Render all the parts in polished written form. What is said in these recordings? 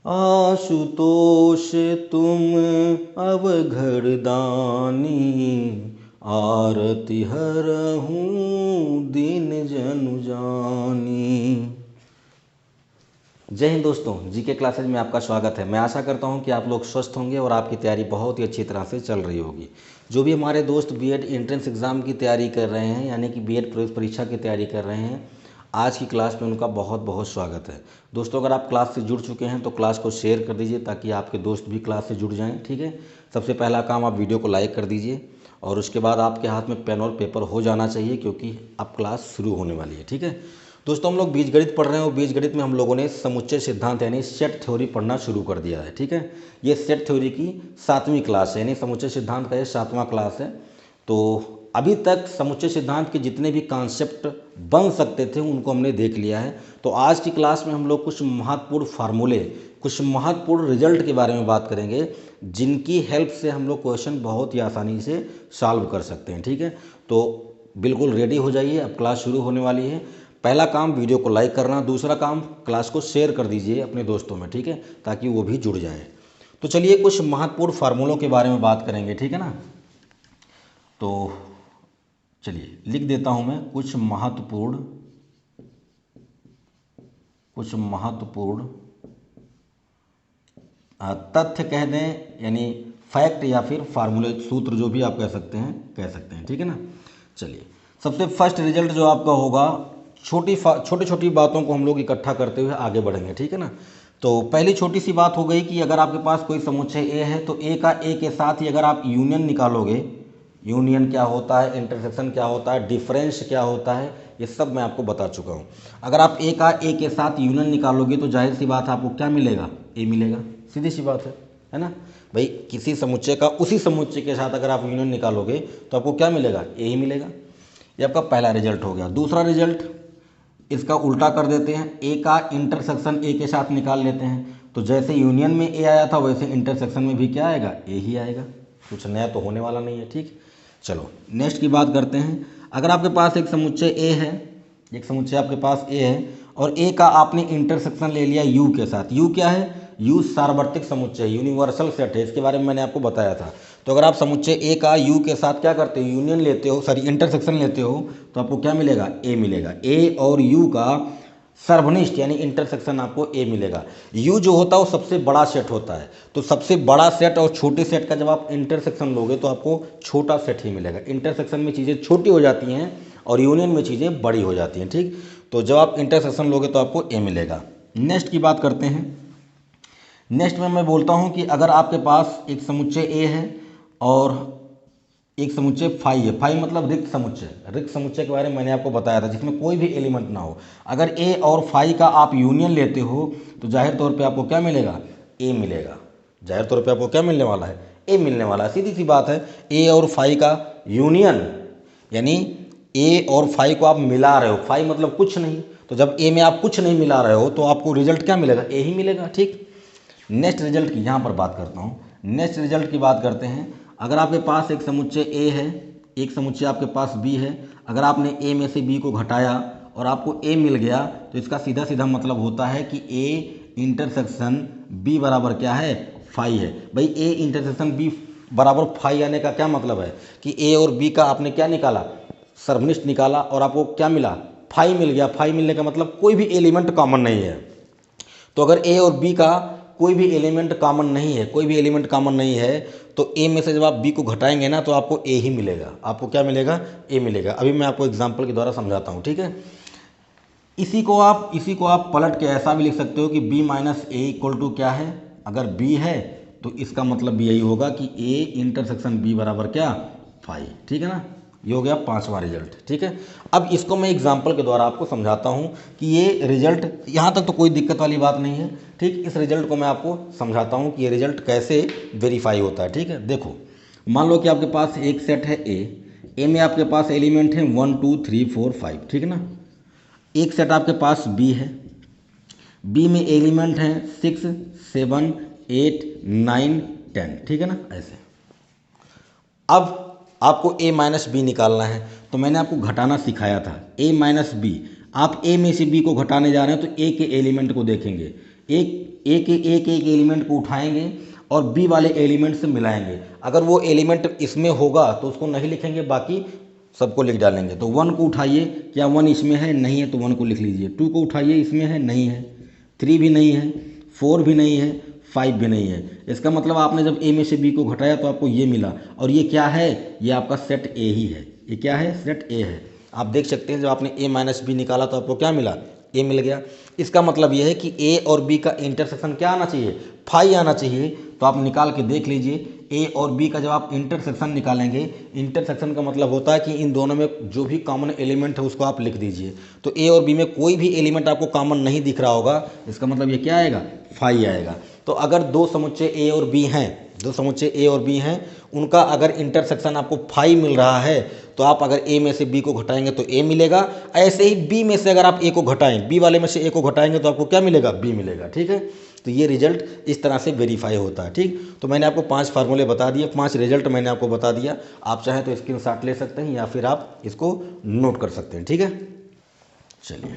आशुतोष तुम अवघड़दानी, आरती हरहूँ दीन जनु जानी। जय हिंद दोस्तों, जीके क्लासेज में आपका स्वागत है। मैं आशा करता हूं कि आप लोग स्वस्थ होंगे और आपकी तैयारी बहुत ही अच्छी तरह से चल रही होगी। जो भी हमारे दोस्त बीएड एंट्रेंस एग्ज़ाम की तैयारी कर रहे हैं, यानी कि बीएड प्रवेश परीक्षा की तैयारी कर रहे हैं, आज की क्लास में उनका बहुत बहुत स्वागत है। दोस्तों, अगर आप क्लास से जुड़ चुके हैं तो क्लास को शेयर कर दीजिए ताकि आपके दोस्त भी क्लास से जुड़ जाएँ। ठीक है, सबसे पहला काम आप वीडियो को लाइक कर दीजिए और उसके बाद आपके हाथ में पेन और पेपर हो जाना चाहिए, क्योंकि अब क्लास शुरू होने वाली है। ठीक है दोस्तों, हम लोग बीजगणित पढ़ रहे हैं और बीजगणित में हम लोगों ने समुच्चय सिद्धांत यानी सेट थ्योरी पढ़ना शुरू कर दिया है। ठीक है, ये सेट थ्योरी की 7वीं क्लास है, यानी समुच्चय सिद्धांत का ये 7वां क्लास है। तो अभी तक समुच्चय सिद्धांत के जितने भी कॉन्सेप्ट बन सकते थे उनको हमने देख लिया है। तो आज की क्लास में हम लोग कुछ महत्वपूर्ण फार्मूले, कुछ महत्वपूर्ण रिजल्ट के बारे में बात करेंगे, जिनकी हेल्प से हम लोग क्वेश्चन बहुत ही आसानी से सॉल्व कर सकते हैं। ठीक है, तो बिल्कुल रेडी हो जाइए, अब क्लास शुरू होने वाली है। पहला काम वीडियो को लाइक करना, दूसरा काम क्लास को शेयर कर दीजिए अपने दोस्तों में। ठीक है, ताकि वो भी जुड़ जाए। तो चलिए कुछ महत्वपूर्ण फार्मूलों के बारे में बात करेंगे। ठीक है ना, तो चलिए लिख देता हूं मैं कुछ महत्वपूर्ण तथ्य कह दें, यानी फैक्ट या फिर फार्मूले, सूत्र, जो भी आप कह सकते हैं। ठीक है ना, चलिए सबसे फर्स्ट रिजल्ट जो आपका होगा, छोटी छोटी बातों को हम लोग इकट्ठा करते हुए आगे बढ़ेंगे। ठीक है ना, तो पहली छोटी सी बात हो गई कि अगर आपके पास कोई समुच्चय ए है तो ए का ए के साथ ही अगर आप यूनियन निकालोगे, यूनियन क्या होता है, इंटरसेक्शन क्या होता है, डिफरेंस क्या होता है, ये सब मैं आपको बता चुका हूँ। अगर आप ए का ए के साथ यूनियन निकालोगे तो जाहिर सी बात है आपको क्या मिलेगा, ए मिलेगा। सीधी सी बात है ना भाई। किसी समुच्चय का उसी समुच्चय के साथ अगर आप यूनियन निकालोगे तो आपको क्या मिलेगा, ए ही मिलेगा। ये आपका पहला रिजल्ट हो गया। दूसरा रिजल्ट, इसका उल्टा कर देते हैं, ए का इंटरसेक्शन ए के साथ निकाल लेते हैं। तो जैसे यूनियन में ए आया था वैसे इंटरसेक्शन में भी क्या आएगा, ए ही आएगा। कुछ नया तो होने वाला नहीं है। ठीक, चलो नेक्स्ट की बात करते हैं। अगर आपके पास एक समुच्चय ए है, एक समुच्चय आपके पास ए है और ए का आपने इंटरसेक्शन ले लिया यू के साथ। यू क्या है, यू सार्वत्रिक समुच्चय, यूनिवर्सल सेट है, इसके बारे में मैंने आपको बताया था। तो अगर आप समुच्चय ए का यू के साथ क्या करते हो, यूनियन लेते हो, सॉरी इंटरसेक्शन लेते हो, तो आपको क्या मिलेगा, ए मिलेगा। ए और यू का सर्वनिष्ठ यानी इंटरसेक्शन आपको ए मिलेगा। यू जो होता है वो सबसे बड़ा सेट होता है, तो सबसे बड़ा सेट और छोटे सेट का जब आप इंटरसेक्शन लोगे तो आपको छोटा सेट ही मिलेगा। इंटरसेक्शन में चीज़ें छोटी हो जाती हैं और यूनियन में चीज़ें बड़ी हो जाती हैं। ठीक, तो जब आप इंटरसेक्शन लोगे तो आपको ए मिलेगा। नेक्स्ट की बात करते हैं। नेक्स्ट में मैं बोलता हूं कि अगर आपके पास एक समुच्चय ए है और एक समुच्चय फाई है। फाई मतलब रिक्त समुच्चय। रिक्त समुच्चय के बारे में मैंने आपको बताया था, जिसमें कोई भी एलिमेंट ना हो। अगर ए और फाई का आप यूनियन लेते हो तो जाहिर तौर पे आपको क्या मिलेगा, ए मिलेगा। जाहिर तौर पे आपको क्या मिलने वाला है, ए मिलने वाला है। सीधी सी बात है, ए और फाई का यूनियन यानी ए और फाई को आप मिला रहे हो। फाई मतलब कुछ नहीं, तो जब ए में आप कुछ नहीं मिला रहे हो तो आपको रिजल्ट क्या मिलेगा, ए ही मिलेगा। ठीक, नेक्स्ट रिजल्ट की यहाँ पर बात करता हूँ। नेक्स्ट रिजल्ट की बात करते हैं। अगर आपके पास एक समुच्चय ए है, एक समुच्चय आपके पास बी है, अगर आपने ए में से बी को घटाया और आपको ए मिल गया तो इसका सीधा सीधा मतलब होता है कि ए इंटरसेक्शन बी बराबर क्या है, फाई है। भाई ए इंटरसेक्शन बी बराबर फाई आने का क्या मतलब है कि ए और बी का आपने क्या निकाला, सर्वनिष्ठ निकाला और आपको क्या मिला, फाई मिल गया। फाई मिलने का मतलब कोई भी एलिमेंट कॉमन नहीं है। तो अगर ए और बी का कोई भी एलिमेंट कॉमन नहीं है, कोई भी एलिमेंट कॉमन नहीं है, तो ए में से जब आप बी को घटाएंगे ना तो आपको ए ही मिलेगा। आपको क्या मिलेगा, ए मिलेगा। अभी मैं आपको एग्जांपल के द्वारा समझाता हूँ। ठीक है, इसी को आप पलट के ऐसा भी लिख सकते हो कि b minus A equal to क्या है, अगर b है तो इसका मतलब भी यही होगा कि a इंटरसेक्शन b बराबर क्या, फाई। ठीक है ना, ये हो गया 5वां रिजल्ट। ठीक है, अब इसको मैं एग्जांपल के द्वारा आपको समझाता हूँ कि ये रिजल्ट, यहाँ तक तो कोई दिक्कत वाली बात नहीं है। ठीक, इस रिजल्ट को मैं आपको समझाता हूँ कि ये रिजल्ट कैसे वेरीफाई होता है। ठीक है, देखो मान लो कि आपके पास एक सेट है ए में आपके पास एलिमेंट है 1 2 3 4 5। ठीक है ना, एक सेट आपके पास बी है, बी में एलिमेंट हैं 6 7 8 9 10। ठीक है ना, ऐसे। अब आपको ए माइनस बी निकालना है, तो मैंने आपको घटाना सिखाया था, ए माइनस बी। आप ए में से बी को घटाने जा रहे हैं तो ए के एलिमेंट को देखेंगे, एक एलिमेंट को उठाएंगे और बी वाले एलिमेंट से मिलाएंगे। अगर वो एलिमेंट इसमें होगा तो उसको नहीं लिखेंगे, बाकी सबको लिख डालेंगे। तो 1 को उठाइए, क्या 1 इसमें है? नहीं है, तो 1 को लिख लीजिए। 2 को उठाइए, इसमें है? नहीं है। 3 भी नहीं है, 4 भी नहीं है, 5 भी नहीं है। इसका मतलब आपने जब ए में से बी को घटाया तो आपको ये मिला, और ये क्या है? ये आपका सेट ए ही है। ये क्या है? सेट ए है। आप देख सकते हैं जब आपने ए माइनस बी निकाला तो आपको क्या मिला? ए मिल गया। इसका मतलब यह है कि ए और बी का इंटरसेक्शन क्या आना चाहिए? फाई आना चाहिए। तो आप निकाल के देख लीजिए, ए और बी का जब आप इंटरसेक्शन निकालेंगे, इंटरसेक्शन का मतलब होता है कि इन दोनों में जो भी कॉमन एलिमेंट है उसको आप लिख दीजिए। तो ए और बी में कोई भी एलिमेंट आपको कॉमन नहीं दिख रहा होगा, इसका मतलब ये क्या आएगा? फाई आएगा। तो अगर दो समुच्चय ए और बी हैं, दो समुच्चय ए और बी हैं, उनका अगर इंटरसेक्शन आपको फाई मिल रहा है तो आप अगर ए में से बी को घटाएंगे तो ए मिलेगा। ऐसे ही बी में से अगर आप ए को घटाएं, बी वाले में से ए को घटाएंगे तो आपको क्या मिलेगा? बी मिलेगा। ठीक है, तो ये रिजल्ट इस तरह से वेरीफाई होता है। ठीक, तो मैंने आपको 5 फार्मूले बता दिए, 5 रिजल्ट मैंने आपको बता दिया। आप चाहें तो स्क्रीनशॉट ले सकते हैं या फिर आप इसको नोट कर सकते हैं। ठीक है, चलिए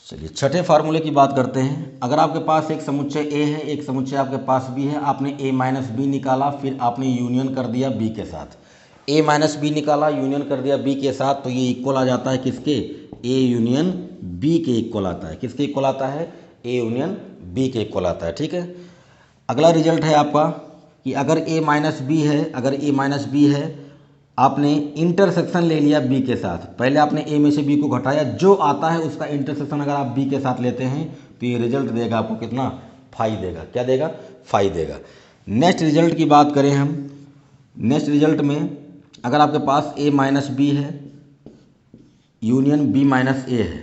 चलिए छठे फार्मूले की बात करते हैं। अगर आपके पास एक समुच्चय ए है, एक समुच्चय आपके पास बी है, आपने ए माइनस बी निकाला, फिर आपने यूनियन कर दिया बी के साथ। ए माइनस बी निकाला, यूनियन कर दिया बी के साथ, तो ये इक्वल आ जाता है किसके? ए यूनियन बी के इक्वल आता है। किसके इक्वल आता है? ए यूनियन बी के इक्वल आता है। ठीक है, अगला रिजल्ट है आपका कि अगर ए माइनस बी है, अगर ए माइनस बी है, आपने इंटरसेक्शन ले लिया बी के साथ। पहले आपने ए में से बी को घटाया, जो आता है उसका इंटरसेक्शन अगर आप बी के साथ लेते हैं तो ये रिजल्ट देगा आपको कितना? फाई देगा। क्या देगा? फाई देगा। नेक्स्ट रिजल्ट की बात करें हम, नेक्स्ट रिजल्ट में अगर आपके पास ए माइनस बी है, यूनियन बी माइनस ए है,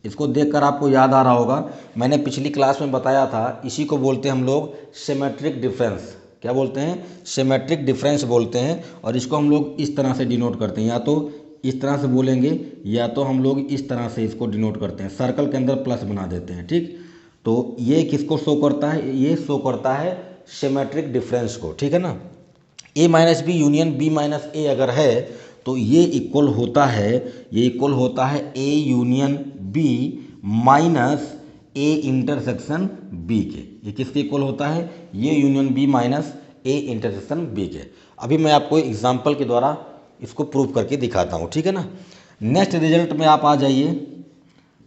इसको देखकर आपको याद आ रहा होगा मैंने पिछली क्लास में बताया था, इसी को बोलते हैं हम लोग सिमेट्रिक डिफरेंस। क्या बोलते हैं? सिमेट्रिक डिफरेंस बोलते हैं। और इसको हम लोग इस तरह से डिनोट करते हैं, या तो इस तरह से बोलेंगे या तो हम लोग इस तरह से इसको डिनोट करते हैं, सर्कल के अंदर प्लस बना देते हैं। ठीक, तो ये किसको शो करता है? ये शो करता है सिमेट्रिक डिफरेंस को। ठीक है ना, A minus B union B minus A अगर है तो ये इक्वल होता है, ये इक्वल होता है A union B minus A intersection B के। ये किसके इक्वल होता है? ये union B minus A intersection B के। अभी मैं आपको एग्जांपल के द्वारा इसको प्रूव करके दिखाता हूँ। ठीक है ना, नेक्स्ट रिजल्ट में आप आ जाइए।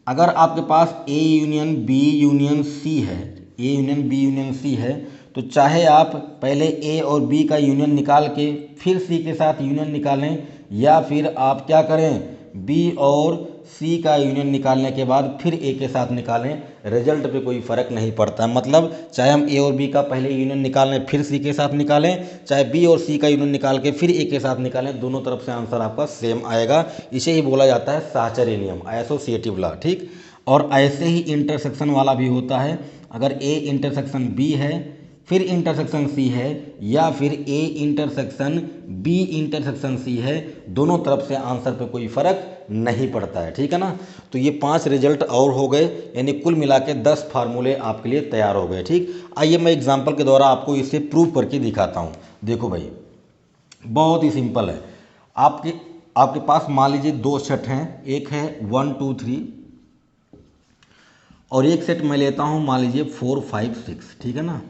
अगर आपके पास A union B union C है, A union B union C है, तो चाहे आप पहले ए और बी का यूनियन निकाल के फिर सी के साथ यूनियन निकालें, या फिर आप क्या करें? बी और सी का यूनियन निकालने के बाद फिर ए के साथ निकालें, रिजल्ट पे कोई फ़र्क नहीं पड़ता। मतलब चाहे हम ए और बी का पहले यूनियन निकालें फिर सी के साथ निकालें, चाहे बी और सी का यूनियन निकाल के फिर ए के साथ निकालें, दोनों तरफ से आंसर आपका सेम आएगा। इसे ही बोला जाता है साहचर्य नियम, एसोसिएटिव लॉ। ठीक, और ऐसे ही इंटरसेक्शन वाला भी होता है। अगर ए इंटरसेक्शन बी है, फिर इंटरसेक्शन सी है, या फिर A intersection B intersection C है, दोनों तरफ से आंसर पे कोई फ़र्क नहीं पड़ता है। ठीक है ना, तो ये 5 रिजल्ट और हो गए, यानी कुल मिला के 10 फार्मूले आपके लिए तैयार हो गए। ठीक, आइए मैं एग्जांपल के द्वारा आपको इसे प्रूव करके दिखाता हूँ। देखो भाई, बहुत ही सिंपल है। आपके पास मान लीजिए 2 सेट हैं, एक है 1 2 3 और एक सेट मैं लेता हूँ मान लीजिए 4 5 6। ठीक है ना,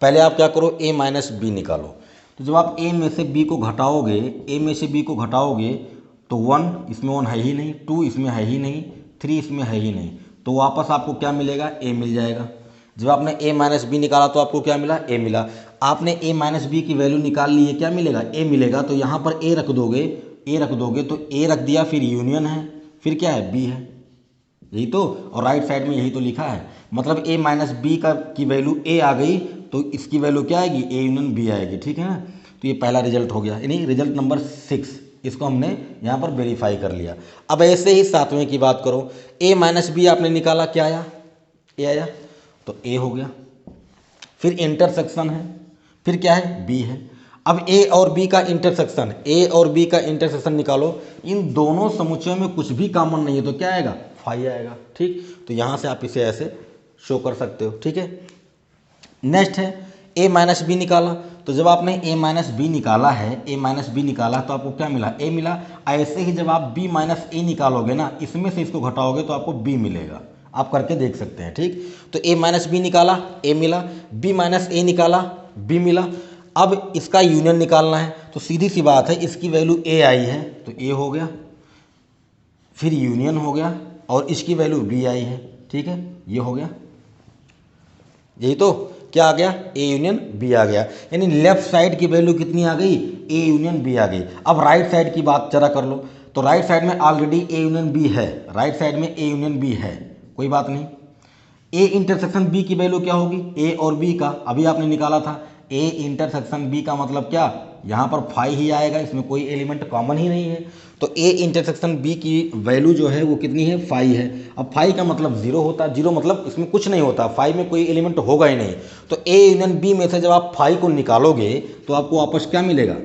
पहले आप क्या करो? ए माइनस बी निकालो। तो जब आप ए में से बी को घटाओगे, ए में से बी को घटाओगे तो 1 इसमें 1 है ही नहीं, 2 इसमें है ही नहीं, 3 इसमें है ही नहीं, तो वापस आपको क्या मिलेगा? ए मिल जाएगा। जब आपने ए माइनस बी निकाला तो आपको क्या मिला? ए मिला। आपने ए माइनस बी की वैल्यू निकाल ली है, क्या मिलेगा? ए मिलेगा। तो यहाँ पर ए रख दोगे, ए रख दोगे तो ए रख दिया, फिर यूनियन है, फिर क्या है? बी है, यही तो, और राइट साइड में यही तो लिखा है। मतलब ए माइनस बी का की वैल्यू ए आ गई तो इसकी वैल्यू क्या आएगी? ए यूनियन बी आएगी। ठीक है ना, तो ये पहला रिजल्ट हो गया, यानी रिजल्ट नंबर 6, इसको हमने यहाँ पर वेरीफाई कर लिया। अब ऐसे ही 7वें की बात करो, ए माइनस बी आपने निकाला, क्या आया? ए आया, तो ए हो गया। फिर इंटरसेक्शन है, फिर क्या है? बी है। अब ए और बी का इंटरसेक्शन, ए और बी का इंटरसेक्शन निकालो, इन दोनों समुच्चयों में कुछ भी कॉमन नहीं है तो क्या आएगा? फाई आएगा। ठीक, तो यहाँ से आप इसे ऐसे शो कर सकते हो। ठीक है, नेक्स्ट है a माइनस बी निकाला, तो जब आपने a माइनस बी निकाला है, a माइनस बी निकाला तो आपको क्या मिला, a मिला। ऐसे ही जब आप b माइनस a निकालोगे ना, इसमें से इसको घटाओगे तो आपको b मिलेगा, आप करके देख सकते हैं। ठीक, तो a माइनस बी निकाला, a मिला, b माइनस a निकाला, b मिला। अब इसका यूनियन निकालना है, तो सीधी सी बात है, इसकी वैल्यू a आई है तो a हो गया, फिर यूनियन हो गया, और इसकी वैल्यू b आई है। ठीक है, ये हो गया, यही तो क्या आ गया, a यूनियन b आ गया। यानी लेफ्ट साइड की वैल्यू कितनी आ गई, a यूनियन b आ गई। अब राइट साइड की बात जरा कर लो, तो राइट साइड में ऑलरेडी a यूनियन b है, राइट साइड में a यूनियन b है, कोई बात नहीं। a इंटरसेक्शन b की वैल्यू क्या होगी, a और b का अभी आपने निकाला था, a इंटरसेक्शन b का मतलब क्या, यहाँ पर फाई ही आएगा, इसमें कोई एलिमेंट कॉमन ही नहीं है। तो a इंटरसेक्शन b की वैल्यू जो है वो कितनी है, फाई है। अब फाई का मतलब जीरो होता है, जीरो मतलब इसमें कुछ नहीं होता, फाई में कोई एलिमेंट होगा ही नहीं। तो a यूनियन b में से जब आप फाई को निकालोगे तो आपको वापस क्या मिलेगा,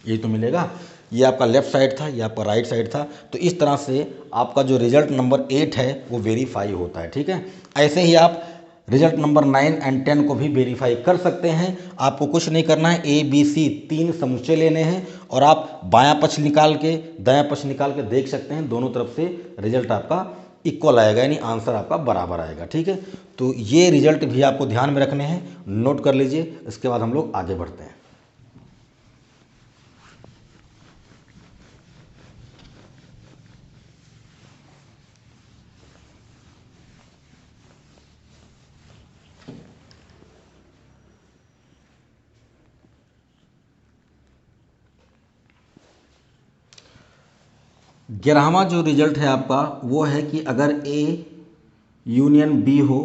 ये तो मिलेगा। ये आपका लेफ्ट साइड था, ये आपका राइट साइड था। तो इस तरह से आपका जो रिजल्ट नंबर 8 है वो वेरीफाई होता है। ठीक है, ऐसे ही आप रिजल्ट नंबर 9 एंड 10 को भी वेरीफाई कर सकते हैं। आपको कुछ नहीं करना है, ए बी सी 3 समुच्चय लेने हैं और आप बायां पक्ष निकाल के दायां पक्ष निकाल के देख सकते हैं, दोनों तरफ से रिजल्ट आपका इक्वल आएगा, यानी आंसर आपका बराबर आएगा। ठीक है, तो ये रिजल्ट भी आपको ध्यान में रखने हैं, नोट कर लीजिए। इसके बाद हम लोग आगे बढ़ते हैं। ग्यारहवां जो रिजल्ट है आपका वो है कि अगर ए यूनियन बी हो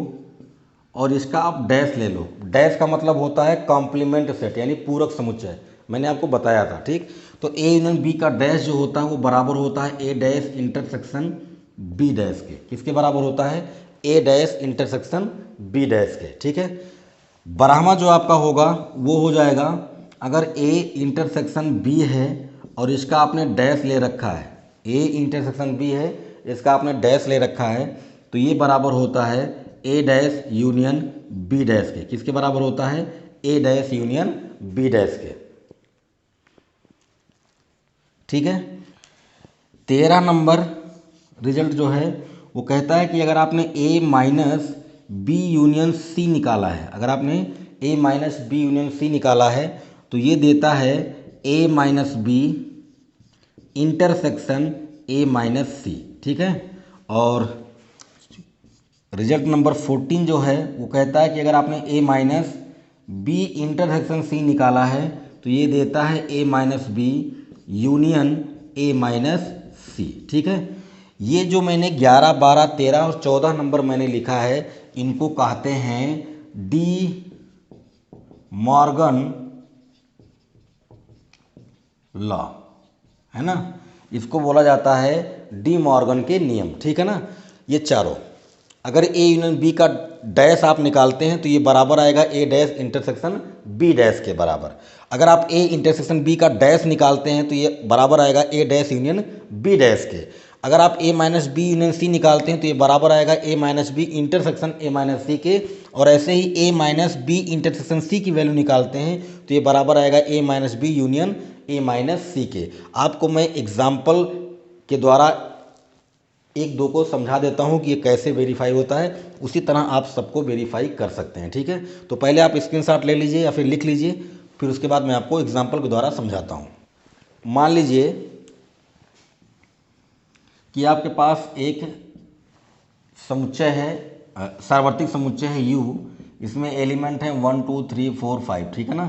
और इसका आप डैश ले लो। डैश का मतलब होता है कॉम्प्लीमेंट सेट, यानी पूरक समुच्चय, मैंने आपको बताया था। ठीक, तो ए यूनियन बी का डैश जो होता है वो बराबर होता है ए डैश इंटरसेक्शन बी डैश के। किसके बराबर होता है, ए डैश इंटरसेक्शन बी डैश के। ठीक है, बारहवां जो आपका होगा वो हो जाएगा, अगर ए इंटरसेक्शन बी है और इसका आपने डैश ले रखा है, ए इंटरसेक्शन बी है, इसका आपने डैश ले रखा है, तो ये बराबर होता है ए डैश यूनियन बी डैश के। किसके बराबर होता है, ए डैश यूनियन बी डैश के। ठीक है, 13 नंबर रिजल्ट जो है वो कहता है कि अगर आपने A minus B union C निकाला है, अगर आपने A minus B union C निकाला है तो ये देता है A minus B intersection A minus C. ठीक है, और रिजल्ट नंबर 14 जो है वो कहता है कि अगर आपने A minus B intersection C निकाला है तो ये देता है A minus B union A minus C. ठीक है, ये जो मैंने 11, 12, 13 और 14 नंबर मैंने लिखा है, इनको कहते हैं डी मॉर्गन लॉ, है ना, इसको बोला जाता है डी मॉर्गन के नियम। ठीक है ना, ये चारों, अगर ए यूनियन बी का डैश आप निकालते हैं तो ये बराबर आएगा A dash intersection B dash के बराबर। अगर आप ए इंटरसेक्शन बी का डैश निकालते हैं तो ये बराबर आएगा A dash union B dash के। अगर आप A minus B union C निकालते हैं तो ये बराबर आएगा A minus B intersection A minus C के। और ऐसे ही ए माइनस बी इंटरसेक्शन सी की वैल्यू निकालते हैं तो ये बराबर आएगा A minus B union A minus C के। आपको मैं एग्जाम्पल के द्वारा एक दो को समझा देता हूँ कि ये कैसे वेरीफाई होता है, उसी तरह आप सबको वेरीफाई कर सकते हैं। ठीक है, तो पहले आप स्क्रीनशॉट ले लीजिए या फिर लिख लीजिए, फिर उसके बाद मैं आपको एग्जाम्पल के द्वारा समझाता हूँ। मान लीजिए कि आपके पास एक समुच्चय है, सार्वत्रिक समुच्चय है U, इसमें एलिमेंट है 1 2 3 4 5। ठीक है ना,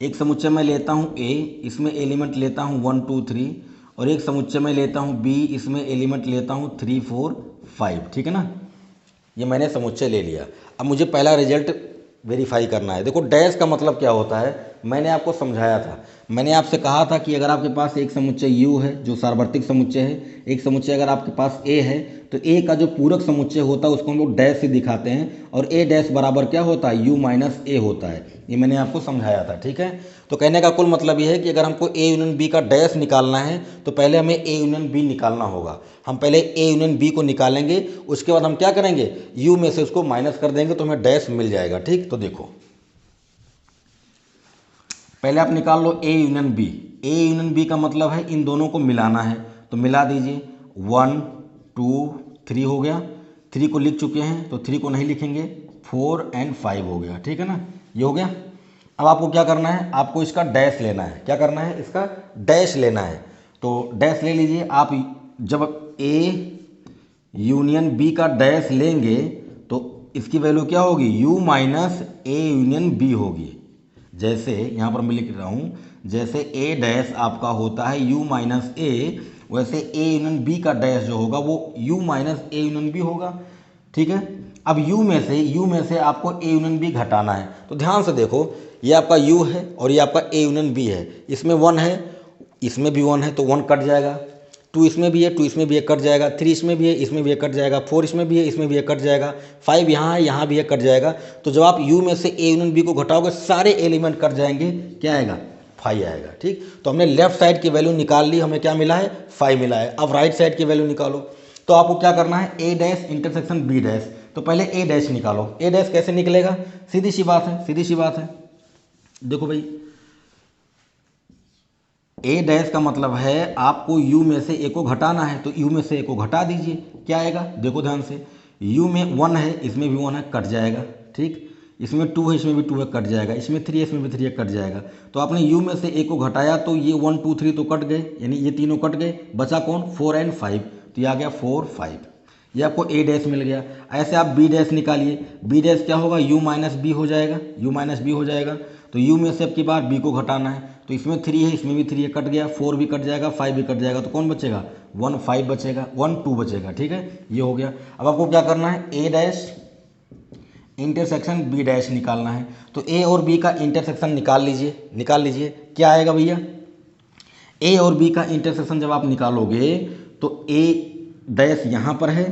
एक समुच्चय मैं लेता हूँ A, इसमें एलिमेंट लेता हूँ 1 2 3, और एक समुच्चय में लेता हूँ B, इसमें एलिमेंट लेता हूँ 3 4 5। ठीक है ना, ये मैंने समुच्चय ले लिया। अब मुझे पहला रिजल्ट वेरीफाई करना है। देखो डैश का मतलब क्या होता है, मैंने आपको समझाया था। मैंने आपसे कहा था कि अगर आपके पास एक समुच्चय U है जो सार्वत्रिक समुच्चय है, एक समुच्चय अगर आपके पास A है, तो A का जो पूरक समुच्चय होता है उसको हम लोग डैश से दिखाते हैं, और A डैश बराबर क्या होता है, U माइनस A होता है। ये मैंने आपको समझाया था, ठीक है। तो कहने का कुल मतलब ये है कि अगर हमको A यूनियन B का डैश निकालना है तो पहले हमें A यूनियन B निकालना होगा। हम पहले A यूनियन B को निकालेंगे, उसके बाद हम क्या करेंगे, U में से उसको माइनस कर देंगे तो हमें डैश मिल जाएगा, ठीक। तो देखो पहले आप निकाल लो A union B। A union B का मतलब है इन दोनों को मिलाना है, तो मिला दीजिए। 1 2 3 हो गया, 3 को लिख चुके हैं तो 3 को नहीं लिखेंगे, 4 एंड 5 हो गया, ठीक है ना, ये हो गया। अब आपको क्या करना है, आपको इसका डैश लेना है। क्या करना है, इसका डैश लेना है। तो डैश ले लीजिए आप। जब A यूनियन B का डैश लेंगे तो इसकी वैल्यू क्या होगी, U minus A union B होगी। जैसे यहाँ पर मैं लिख रहा हूँ, जैसे A डैश आपका होता है U माइनस A, वैसे A यूनियन B का डैश जो होगा वो U minus A union B होगा, ठीक है। अब U में से आपको A यूनियन B घटाना है। तो ध्यान से देखो, ये आपका U है और ये आपका A यूनियन B है। इसमें 1 है, इसमें भी 1 है, तो 1 कट जाएगा। 2 इसमें भी है, 2 इसमें भी है, कट जाएगा। 3 इसमें भी है, इसमें भी है, कट जाएगा। 4 इसमें भी है, इसमें भी है, कट जाएगा। 5 यहाँ है, यहाँ भी है, कट जाएगा। तो जब आप U में से A यूनियन B को घटाओगे सारे एलिमेंट कट जाएंगे, क्या आएगा, 5 आएगा, ठीक। तो हमने लेफ्ट साइड की वैल्यू निकाल ली, हमें क्या मिला है, 5 मिला है। अब राइट साइड की वैल्यू निकालो। तो आपको क्या करना है, A dash intersection B dash. तो पहले A डैश निकालो। A डैश कैसे निकलेगा, सीधी सी बात है, सीधी सी बात है। देखो भाई, A डैश का मतलब है आपको U में से A को घटाना है, तो U में से A को घटा दीजिए, क्या आएगा, देखो ध्यान से। U में 1 है, इसमें भी 1 है, कट जाएगा, ठीक। इसमें 2 है, इसमें भी 2 है, कट जाएगा। इसमें 3 है, इसमें भी 3 है, कट जाएगा। तो आपने U में से A को घटाया तो ये 1 2 3 तो कट गए, यानी ये तीनों कट गए, बचा कौन, 4 एंड 5। तो ये आ गया 4 5, ये आपको A डैश मिल गया। ऐसे आप B डैश निकालिए। B डैश क्या होगा, U माइनस B हो जाएगा, U माइनस B हो जाएगा। तो U में से अब की बार B को घटाना है, तो इसमें 3 है, इसमें भी 3 है, कट गया। 4 भी कट जाएगा, 5 भी कट जाएगा, तो कौन बचेगा, 1 5 बचेगा, 1 2 बचेगा, ठीक है, ये हो गया। अब आपको क्या करना है, A dash intersection B dash निकालना है। तो A और B का इंटरसेक्शन निकाल लीजिए, निकाल लीजिए, क्या आएगा भैया, A और B का इंटरसेक्शन जब आप निकालोगे तो A डैश यहाँ पर है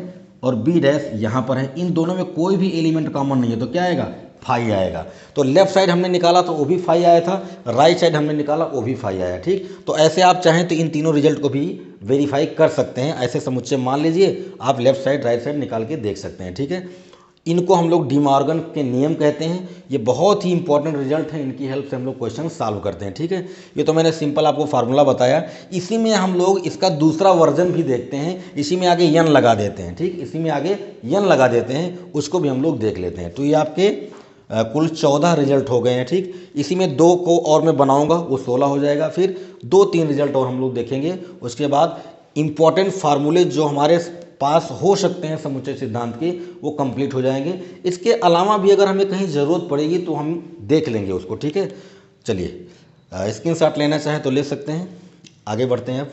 और B डैश यहाँ पर है, इन दोनों में कोई भी एलिमेंट कॉमन नहीं है, तो क्या आएगा, 5 आएगा। तो लेफ्ट साइड हमने निकाला तो वो भी 5 आया था, राइट साइड हमने निकाला वो भी 5 आया, ठीक। तो ऐसे आप चाहें तो इन तीनों रिजल्ट को भी वेरीफाई कर सकते हैं। ऐसे समुच्चय मान लीजिए, आप लेफ्ट साइड राइट साइड निकाल के देख सकते हैं, ठीक है। इनको हम लोग डिमॉर्गन के नियम कहते हैं। ये बहुत ही इंपॉर्टेंट रिजल्ट है, इनकी हेल्प से हम लोग क्वेश्चन सॉल्व करते हैं, ठीक है। ये तो मैंने सिंपल आपको फार्मूला बताया। इसी में हम लोग इसका दूसरा वर्जन भी देखते हैं, इसी में आगे यन लगा देते हैं, ठीक, इसी में आगे यन लगा देते हैं, उसको भी हम लोग देख लेते हैं। तो ये आपके कुल 14 रिजल्ट हो गए हैं, ठीक। इसी में 2 को और मैं बनाऊंगा, वो 16 हो जाएगा। फिर 2-3 रिजल्ट और हम लोग देखेंगे, उसके बाद इंपॉर्टेंट फार्मूले जो हमारे पास हो सकते हैं समुच्चय सिद्धांत के, वो कंप्लीट हो जाएंगे। इसके अलावा भी अगर हमें कहीं ज़रूरत पड़ेगी तो हम देख लेंगे उसको, ठीक है। चलिए, स्क्रीनशॉट लेना चाहें तो ले सकते हैं, आगे बढ़ते हैं अब।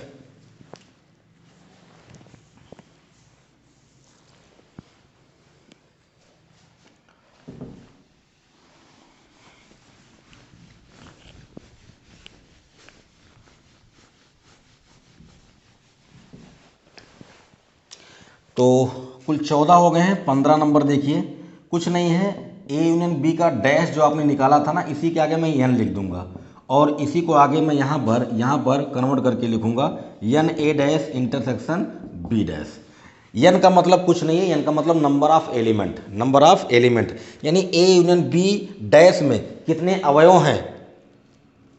तो कुल 14 हो गए हैं। 15 नंबर देखिए, कुछ नहीं है, A यूनियन B का डैश जो आपने निकाला था ना, इसी के आगे मैं n लिख दूंगा, और इसी को आगे मैं यहाँ पर कन्वर्ट करके लिखूंगा n A dash intersection B dash. n का मतलब कुछ नहीं है, n का मतलब number of element, number of element, यानी A यूनियन B डैश में कितने अवयव हैं।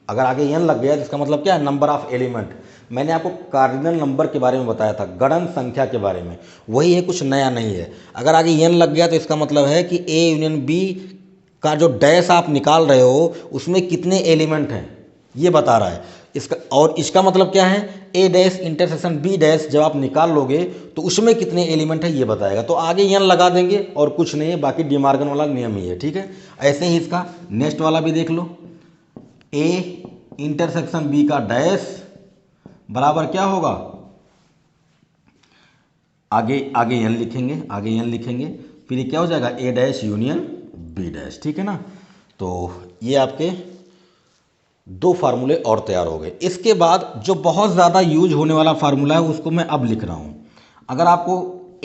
अगर आगे n लग गया तो इसका मतलब क्या है, नंबर ऑफ एलिमेंट। मैंने आपको कार्डिनल नंबर के बारे में बताया था, गणन संख्या के बारे में, वही है, कुछ नया नहीं है। अगर आगे n लग गया तो इसका मतलब है कि A यूनियन B का जो डैश आप निकाल रहे हो उसमें कितने एलिमेंट हैं, ये बता रहा है इसका। और इसका मतलब क्या है, A dash intersection B dash जब आप निकाल लोगे तो उसमें कितने एलिमेंट है ये बताएगा। तो आगे n लगा देंगे और कुछ नहीं है, बाकी डिमार्गन वाला नियम ही है, ठीक है। ऐसे ही इसका नेक्स्ट वाला भी देख लो, A इंटरसेक्शन B का डैश बराबर क्या होगा, आगे आगे n लिखेंगे, आगे n लिखेंगे, फिर ये क्या हो जाएगा, A dash union B dash, ठीक है ना। तो ये आपके दो फार्मूले और तैयार हो गए। इसके बाद जो बहुत ज़्यादा यूज होने वाला फार्मूला है उसको मैं अब लिख रहा हूँ। अगर आपको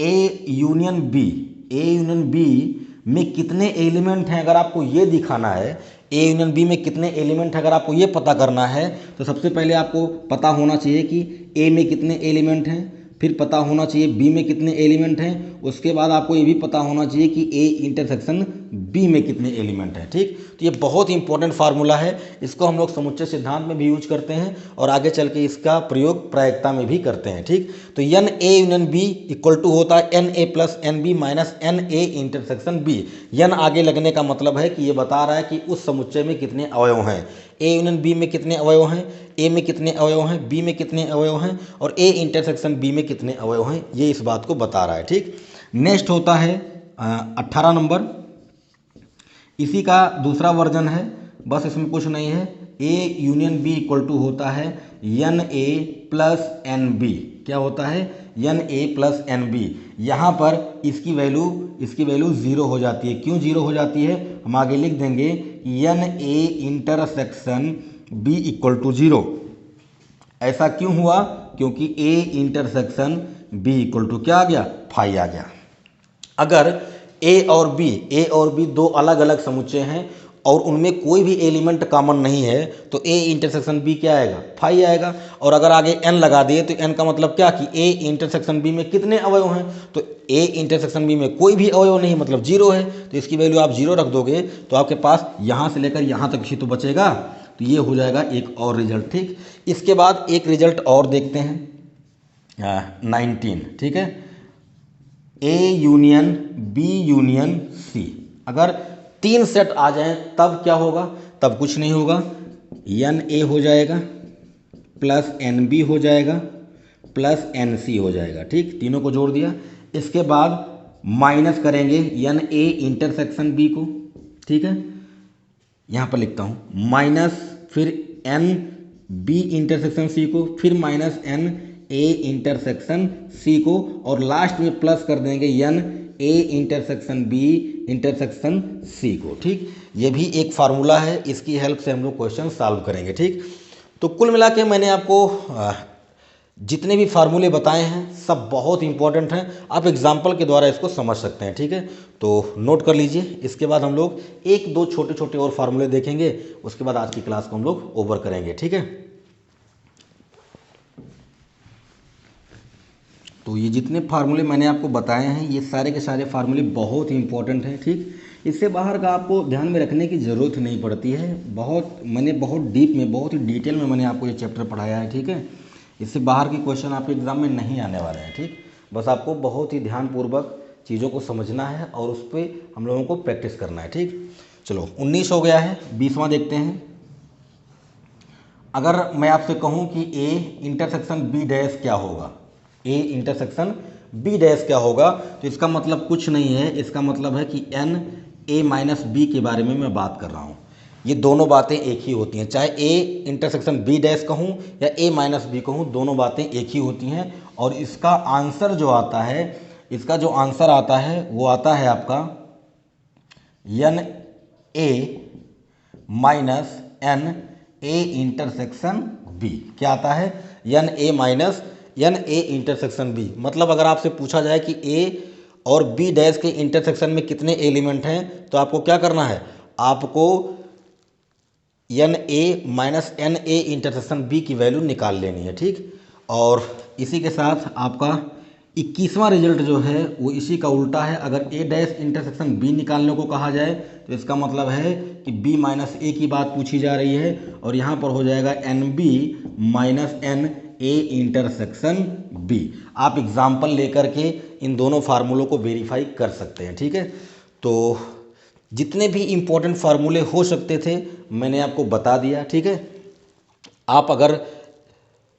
ए यूनियन बी में कितने एलिमेंट हैं अगर आपको ये दिखाना है, ए यूनियन बी में कितने एलिमेंट हैं अगर आपको ये पता करना है, तो सबसे पहले आपको पता होना चाहिए कि ए में कितने एलिमेंट हैं, फिर पता होना चाहिए बी में कितने एलिमेंट हैं, उसके बाद आपको ये भी पता होना चाहिए कि ए इंटरसेक्शन बी में कितने एलिमेंट हैं। ठीक, तो ये बहुत ही इंपॉर्टेंट फार्मूला है, इसको हम लोग समुच्चय सिद्धांत में भी यूज करते हैं और आगे चल के इसका प्रयोग प्रायिकता में भी करते हैं। ठीक, तो N A union B equal to होता है N A plus N B minus N A intersection B. N आगे लगने का मतलब है कि ये बता रहा है कि उस समुच्चय में कितने अवयव हैं, ए यूनियन बी में कितने अवयव हैं, ए में कितने अवयव हैं, बी में कितने अवयव हैं और ए इंटरसेक्शन बी में कितने अवयव हैं, ये इस बात को बता रहा है। ठीक, नेक्स्ट होता है 18 नंबर, इसी का दूसरा वर्जन है, बस इसमें कुछ नहीं है, A union B equal to होता है N A plus N B. क्या होता है, N A plus N B. यहाँ पर इसकी वैल्यू ज़ीरो हो जाती है। क्यों ज़ीरो हो जाती है, हम आगे लिख देंगे N A intersection B equal to zero. ऐसा क्यों हुआ, क्योंकि A intersection B equal to क्या आ गया, फाई आ गया। अगर ए और बी दो अलग अलग समुच्चय हैं और उनमें कोई भी एलिमेंट कॉमन नहीं है तो ए इंटरसेक्शन बी क्या आएगा, फाई आएगा। और अगर आगे एन लगा दिए तो एन का मतलब क्या कि ए इंटरसेक्शन बी में कितने अवयव हैं, तो ए इंटरसेक्शन बी में कोई भी अवयव नहीं मतलब जीरो है, तो इसकी वैल्यू आप जीरो रख दोगे तो आपके पास यहाँ से लेकर यहाँ तक ही तो बचेगा, तो ये हो जाएगा एक और रिजल्ट। ठीक, इसके बाद एक रिजल्ट और देखते हैं 19। ठीक है, A union B union C, अगर तीन सेट आ जाएं तब क्या होगा, तब कुछ नहीं होगा, एन ए हो जाएगा प्लस एन बी हो जाएगा प्लस एन सी हो जाएगा। ठीक, तीनों को जोड़ दिया, इसके बाद माइनस करेंगे एन ए इंटरसेक्शन बी को। ठीक है, यहाँ पर लिखता हूँ माइनस, फिर एन बी इंटरसेक्शन सी को, फिर minus N A intersection C को, और लास्ट में प्लस कर देंगे N A intersection B intersection C को। ठीक, ये भी एक फार्मूला है, इसकी हेल्प से हम लोग क्वेश्चन सॉल्व करेंगे। ठीक, तो कुल मिला के मैंने आपको जितने भी फार्मूले बताए हैं सब बहुत इंपॉर्टेंट हैं, आप एग्जाम्पल के द्वारा इसको समझ सकते हैं। ठीक है, तो नोट कर लीजिए, इसके बाद हम लोग एक दो छोटे छोटे और फार्मूले देखेंगे, उसके बाद आज की क्लास को हम लोग ओवर करेंगे। ठीक है, तो ये जितने फार्मूले मैंने आपको बताए हैं ये सारे के सारे फार्मूले बहुत ही इंपॉर्टेंट हैं। ठीक, इससे बाहर का आपको ध्यान में रखने की ज़रूरत नहीं पड़ती है, मैंने बहुत डीप में, बहुत ही डिटेल में मैंने आपको ये चैप्टर पढ़ाया है। ठीक है, इससे बाहर के क्वेश्चन आपके एग्ज़ाम में नहीं आने वाले हैं। ठीक, बस आपको बहुत ही ध्यानपूर्वक चीज़ों को समझना है और उस पर हम लोगों को प्रैक्टिस करना है। ठीक, चलो 19 हो गया है, 20वां देखते हैं। अगर मैं आपसे कहूँ कि ए इंटरसेक्शन बी डैश क्या होगा, ए इंटरसेक्शन बी डैश क्या होगा, तो इसका मतलब कुछ नहीं है, इसका मतलब है कि एन ए माइनस बी के बारे में मैं बात कर रहा हूँ। ये दोनों बातें एक ही होती हैं, चाहे ए इंटरसेक्शन बी डैश कहूँ या ए माइनस बी कहूँ, दोनों बातें एक ही होती हैं। और इसका आंसर जो आता है, इसका जो आंसर आता है वो आता है आपका N A minus N A intersection B. क्या आता है, N A minus N A intersection B. मतलब अगर आपसे पूछा जाए कि ए और बी डैश के इंटरसेक्शन में कितने एलिमेंट हैं, तो आपको क्या करना है, आपको N A minus N A intersection B की वैल्यू निकाल लेनी है। ठीक, और इसी के साथ आपका 21वां रिजल्ट जो है वो इसी का उल्टा है। अगर ए डैश इंटरसेक्शन बी निकालने को कहा जाए तो इसका मतलब है कि बी माइनस ए की बात पूछी जा रही है, और यहाँ पर हो जाएगा N B minus N A intersection B. आप एग्जाम्पल लेकर के इन दोनों फार्मूलों को वेरीफाई कर सकते हैं। ठीक है, तो जितने भी इम्पोर्टेंट फार्मूले हो सकते थे मैंने आपको बता दिया। ठीक है, आप अगर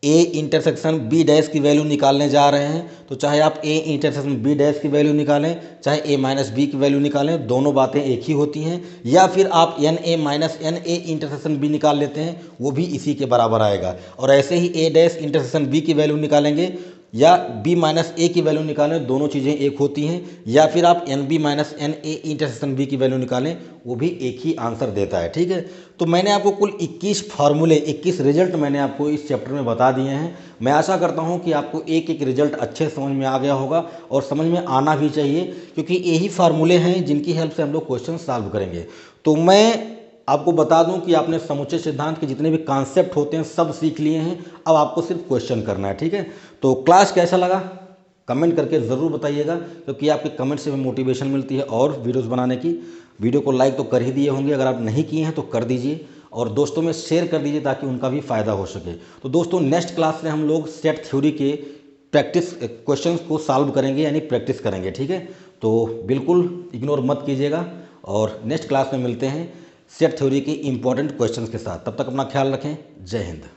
ए इंटरसेक्शन बी डैश की वैल्यू निकालने जा रहे हैं तो चाहे आप ए इंटरसेक्शन बी डैश की वैल्यू निकालें, चाहे ए माइनस बी की वैल्यू निकालें, दोनों बातें एक ही होती हैं। या फिर आप N A minus N A intersection B निकाल लेते हैं, वो भी इसी के बराबर आएगा। और ऐसे ही ए डैश इंटरसेक्शन बी की वैल्यू निकालेंगे या b माइनस ए की वैल्यू निकालें, दोनों चीज़ें एक होती हैं, या फिर आप N B minus N A intersection B की वैल्यू निकालें, वो भी एक ही आंसर देता है। ठीक है, तो मैंने आपको कुल 21 फार्मूले 21 रिजल्ट मैंने आपको इस चैप्टर में बता दिए हैं। मैं आशा करता हूं कि आपको एक एक रिजल्ट अच्छे समझ में आ गया होगा और समझ में आना भी चाहिए, क्योंकि यही फार्मूले हैं जिनकी हेल्प से हम लोग क्वेश्चन सॉल्व करेंगे। तो मैं आपको बता दूं कि आपने समुच्चय सिद्धांत के जितने भी कॉन्सेप्ट होते हैं सब सीख लिए हैं, अब आपको सिर्फ क्वेश्चन करना है। ठीक है, तो क्लास कैसा लगा कमेंट करके ज़रूर बताइएगा, क्योंकि आपके कमेंट से हमें मोटिवेशन मिलती है और वीडियोस बनाने की। वीडियो को लाइक तो कर ही दिए होंगे, अगर आप नहीं किए हैं तो कर दीजिए और दोस्तों में शेयर कर दीजिए ताकि उनका भी फ़ायदा हो सके। तो दोस्तों नेक्स्ट क्लास में हम लोग सेट थ्योरी के प्रैक्टिस क्वेश्चंस को सॉल्व करेंगे, यानी प्रैक्टिस करेंगे। ठीक है, तो बिल्कुल इग्नोर मत कीजिएगा और नेक्स्ट क्लास में मिलते हैं सेट थ्योरी के इंपॉर्टेंट क्वेश्चंस के साथ। तब तक अपना ख्याल रखें। जय हिंद।